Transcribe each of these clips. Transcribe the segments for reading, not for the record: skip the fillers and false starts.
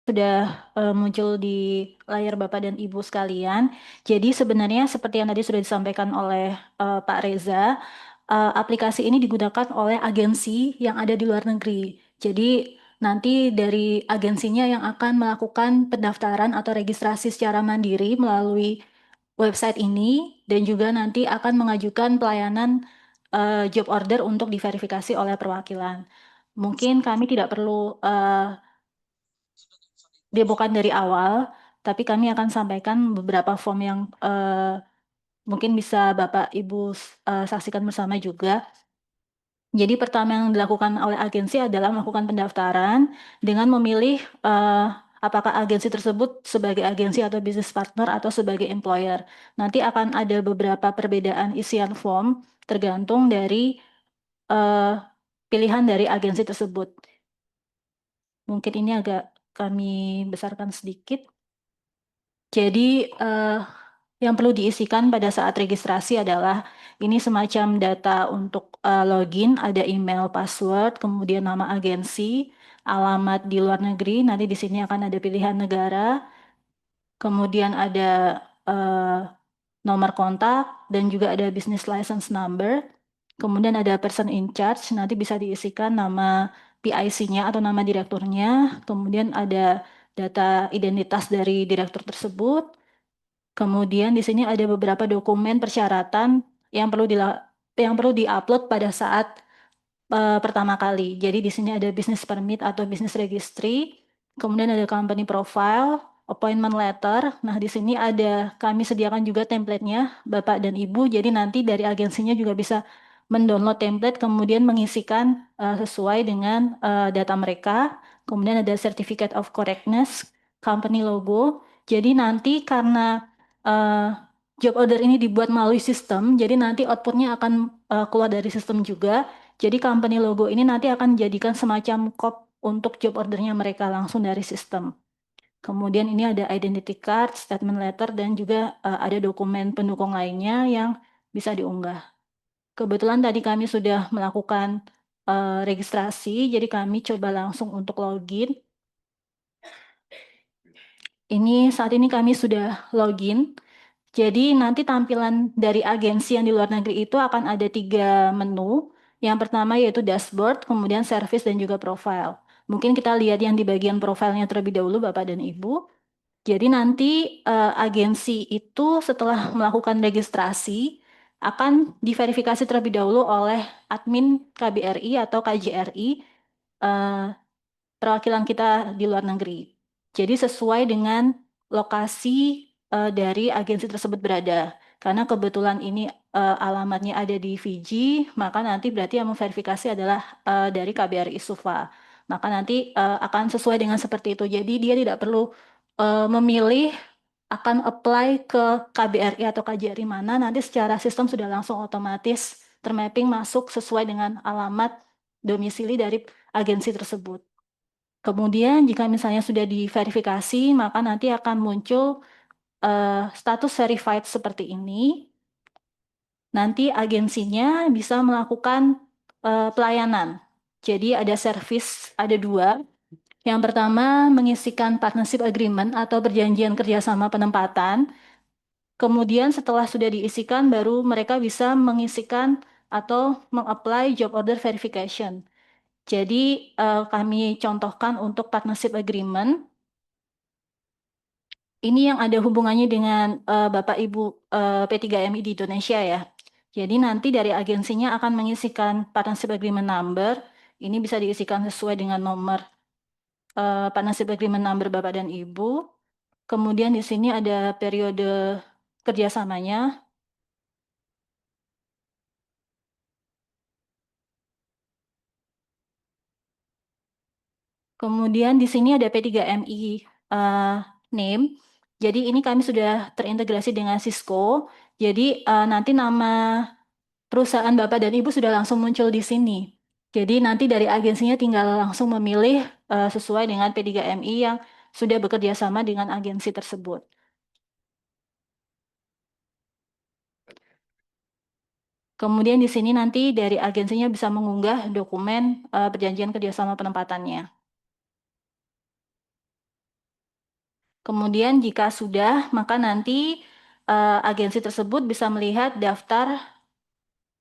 sudah muncul di layar Bapak dan Ibu sekalian. Jadi sebenarnya seperti yang tadi sudah disampaikan oleh Pak Reza, aplikasi ini digunakan oleh agensi yang ada di luar negeri. Jadi nanti dari agensinya yang akan melakukan pendaftaran atau registrasi secara mandiri melalui website ini dan juga nanti akan mengajukan pelayanan job order untuk diverifikasi oleh perwakilan. Mungkin kami tidak perlu demokan dari awal, tapi kami akan sampaikan beberapa form yang mungkin bisa Bapak Ibu saksikan bersama juga. Jadi pertama yang dilakukan oleh agensi adalah melakukan pendaftaran dengan memilih apakah agensi tersebut sebagai agensi atau bisnis partner atau sebagai employer. Nanti akan ada beberapa perbedaan isian form tergantung dari eh, pilihan dari agensi tersebut. Mungkin ini agak kami besarkan sedikit. Jadi yang perlu diisikan pada saat registrasi adalah ini semacam data untuk login, ada email, password, kemudian nama agensi, alamat di luar negeri, nanti di sini akan ada pilihan negara, kemudian ada eh, nomor kontak, dan juga ada business license number, kemudian ada person in charge, nanti bisa diisikan nama PIC-nya atau nama direkturnya, kemudian ada data identitas dari direktur tersebut. Kemudian di sini ada beberapa dokumen persyaratan yang perlu diupload pada saat pertama kali. Jadi di sini ada business permit atau business registry, kemudian ada company profile, appointment letter. Nah, di sini ada kami sediakan juga template-nya, Bapak dan Ibu. Jadi nanti dari agensinya juga bisa mendownload template, kemudian mengisikan sesuai dengan data mereka. Kemudian ada certificate of correctness, company logo. Jadi nanti karena eh, job order ini dibuat melalui sistem, jadi nanti outputnya akan keluar dari sistem juga. Jadi company logo ini nanti akan dijadikan semacam cop untuk job ordernya mereka langsung dari sistem. Kemudian ini ada identity card, statement letter, dan juga ada dokumen pendukung lainnya yang bisa diunggah. Kebetulan tadi kami sudah melakukan registrasi, jadi kami coba langsung untuk login. Ini saat ini kami sudah login. Jadi nanti tampilan dari agensi yang di luar negeri itu akan ada 3 menu. Yang pertama yaitu dashboard, kemudian service dan juga profile. Mungkin kita lihat yang di bagian profilnya terlebih dahulu Bapak dan Ibu. Jadi nanti agensi itu setelah melakukan registrasi akan diverifikasi terlebih dahulu oleh admin KBRI atau KJRI eh, perwakilan kita di luar negeri. Jadi sesuai dengan lokasi dari agensi tersebut berada. Karena kebetulan ini alamatnya ada di Fiji, maka nanti berarti yang memverifikasi adalah dari KBRI Suva. Maka nanti akan sesuai dengan seperti itu. Jadi dia tidak perlu memilih akan apply ke KBRI atau KJRI mana, nanti secara sistem sudah langsung otomatis termapping masuk sesuai dengan alamat domisili dari agensi tersebut. Kemudian jika misalnya sudah diverifikasi, maka nanti akan muncul status verified seperti ini. Nanti agensinya bisa melakukan pelayanan. Jadi ada service, ada 2. Yang pertama mengisikan partnership agreement atau perjanjian kerjasama penempatan. Kemudian setelah sudah diisikan, baru mereka bisa mengisikan atau mengapply job order verification. Jadi kami contohkan untuk partnership agreement. Ini yang ada hubungannya dengan Bapak Ibu P3MI di Indonesia ya. Jadi nanti dari agensinya akan mengisikan partnership agreement number. Ini bisa diisikan sesuai dengan nomor partnership agreement number Bapak dan Ibu. Kemudian di sini ada periode kerjasamanya. Kemudian di sini ada P3MI name. Jadi ini kami sudah terintegrasi dengan Cisco. Jadi nanti nama perusahaan Bapak dan Ibu sudah langsung muncul di sini. Jadi nanti dari agensinya tinggal langsung memilih sesuai dengan P3MI yang sudah bekerja sama dengan agensi tersebut. Kemudian di sini nanti dari agensinya bisa mengunggah dokumen perjanjian kerjasama penempatannya. Kemudian jika sudah, maka nanti agensi tersebut bisa melihat daftar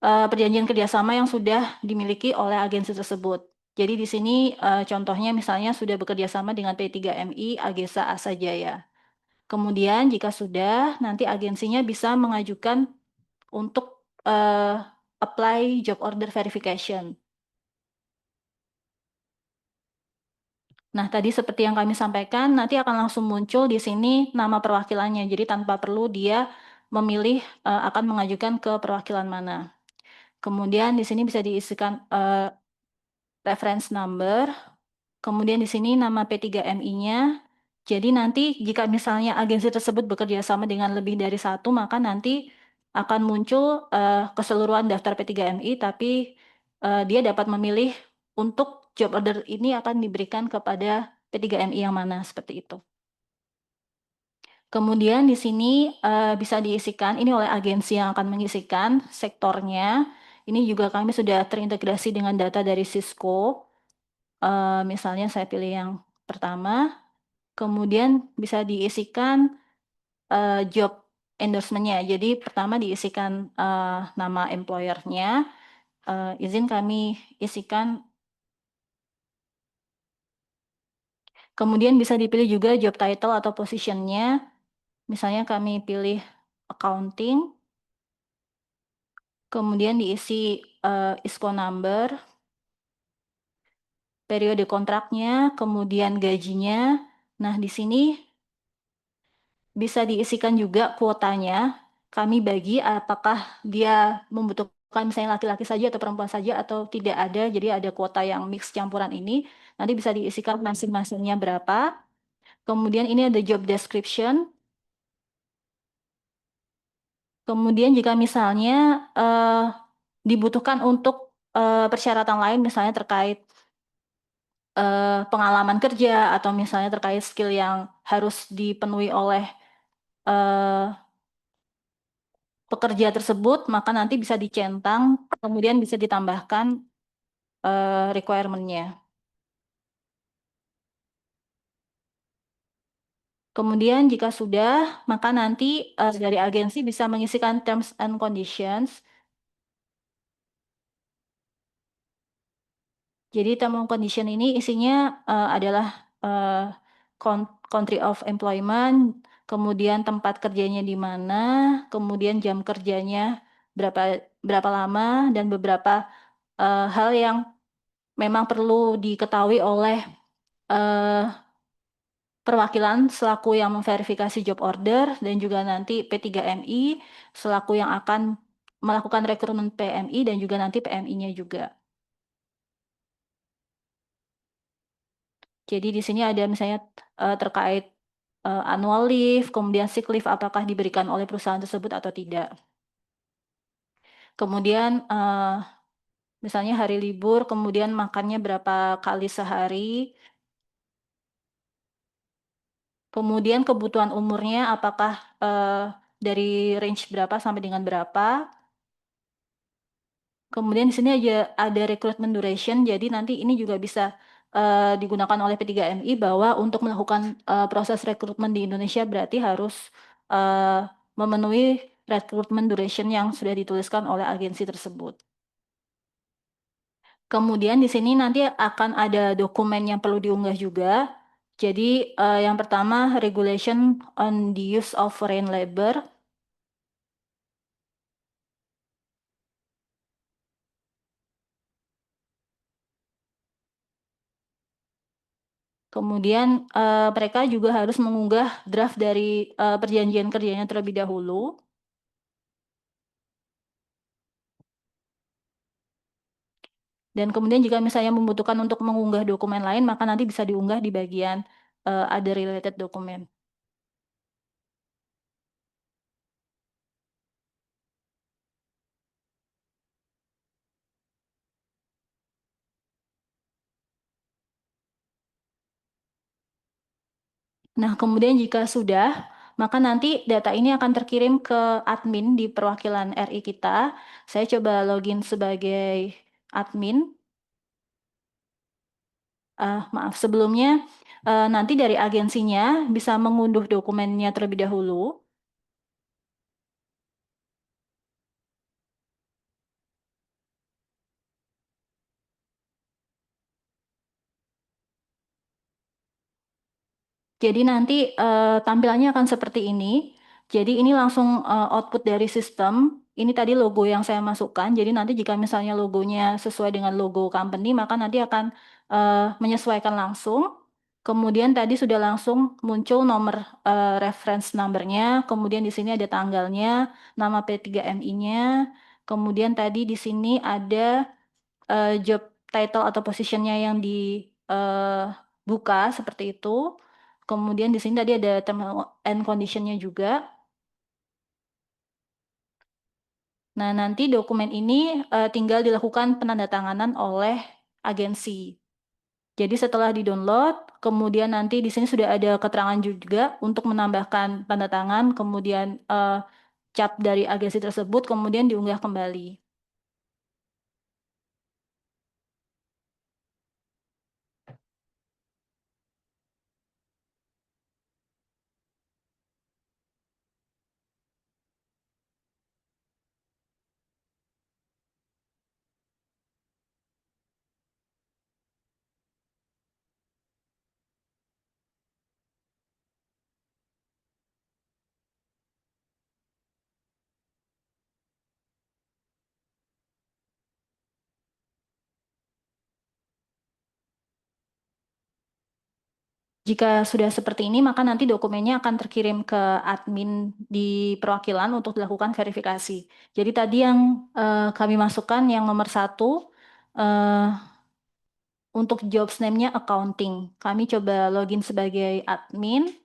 perjanjian kerjasama yang sudah dimiliki oleh agensi tersebut. Jadi di sini contohnya misalnya sudah bekerja sama dengan P3MI, Agesa, Asa Jaya. Kemudian jika sudah, nanti agensinya bisa mengajukan untuk apply job order verification. Nah, tadi seperti yang kami sampaikan, nanti akan langsung muncul di sini nama perwakilannya. Jadi tanpa perlu dia memilih akan mengajukan ke perwakilan mana. Kemudian di sini bisa diisikan reference number, kemudian di sini nama P3MI-nya. Jadi nanti jika misalnya agensi tersebut bekerja sama dengan lebih dari satu, maka nanti akan muncul keseluruhan daftar P3MI, tapi dia dapat memilih untuk job order ini akan diberikan kepada P3MI yang mana, seperti itu. Kemudian di sini bisa diisikan, ini oleh agensi yang akan mengisikan sektornya. Ini juga kami sudah terintegrasi dengan data dari Cisco. Misalnya saya pilih yang pertama, kemudian bisa diisikan job endorsement-nya. Jadi pertama diisikan nama employer-nya, izin kami isikan, kemudian bisa dipilih juga job title atau position-nya. Misalnya kami pilih accounting, kemudian diisi ISKO number, periode kontraknya, kemudian gajinya. Nah, di sini bisa diisikan juga kuotanya. Kami bagi apakah dia membutuhkan misalnya laki-laki saja atau perempuan saja atau tidak ada. Jadi ada kuota yang mix campuran ini. Nanti bisa diisikan masing-masingnya berapa. Kemudian ini ada job description. Kemudian jika misalnya dibutuhkan untuk persyaratan lain misalnya terkait pengalaman kerja atau misalnya terkait skill yang harus dipenuhi oleh pekerja tersebut, maka nanti bisa dicentang, kemudian bisa ditambahkan requirement-nya. Kemudian jika sudah, maka nanti dari agensi bisa mengisikan terms and conditions. Jadi term and condition ini isinya adalah country of employment, kemudian tempat kerjanya di mana, kemudian jam kerjanya berapa berapa lama, dan beberapa hal yang memang perlu diketahui oleh perwakilan selaku yang memverifikasi job order dan juga nanti P3MI selaku yang akan melakukan rekrutmen PMI dan juga nanti PMI-nya juga. Jadi di sini ada misalnya terkait annual leave, kemudian sick leave apakah diberikan oleh perusahaan tersebut atau tidak. Kemudian misalnya hari libur, kemudian makannya berapa kali sehari. Kemudian kebutuhan umurnya apakah dari range berapa sampai dengan berapa. Kemudian di sini ada recruitment duration, jadi nanti ini juga bisa digunakan oleh P3MI bahwa untuk melakukan proses rekrutmen di Indonesia berarti harus memenuhi recruitment duration yang sudah dituliskan oleh agensi tersebut. Kemudian di sini nanti akan ada dokumen yang perlu diunggah juga. Jadi yang pertama regulation on the use of foreign labor. Kemudian mereka juga harus mengunggah draft dari perjanjian kerjanya terlebih dahulu. Dan kemudian jika misalnya membutuhkan untuk mengunggah dokumen lain, maka nanti bisa diunggah di bagian other related document. Nah, kemudian jika sudah, maka nanti data ini akan terkirim ke admin di perwakilan RI kita. Saya coba login sebagai admin. Maaf, sebelumnya nanti dari agensinya bisa mengunduh dokumennya terlebih dahulu. Jadi nanti tampilannya akan seperti ini. Jadi ini langsung output dari sistem. Ini tadi logo yang saya masukkan. Jadi nanti jika misalnya logonya sesuai dengan logo company, maka nanti akan menyesuaikan langsung. Kemudian tadi sudah langsung muncul nomor reference numbernya. Kemudian di sini ada tanggalnya, nama P3MI-nya. Kemudian tadi di sini ada job title atau positionnya yang dibuka seperti itu. Kemudian di sini tadi ada term and conditionnya juga. Nah, nanti dokumen ini tinggal dilakukan penandatanganan oleh agensi. Jadi setelah di-download, kemudian nanti di sini sudah ada keterangan juga untuk menambahkan tanda tangan, kemudian cap dari agensi tersebut, kemudian diunggah kembali. Jika sudah seperti ini, maka nanti dokumennya akan terkirim ke admin di perwakilan untuk dilakukan verifikasi. Jadi tadi yang kami masukkan yang nomor 1, eh, untuk jobs name-nya accounting. Kami coba login sebagai admin.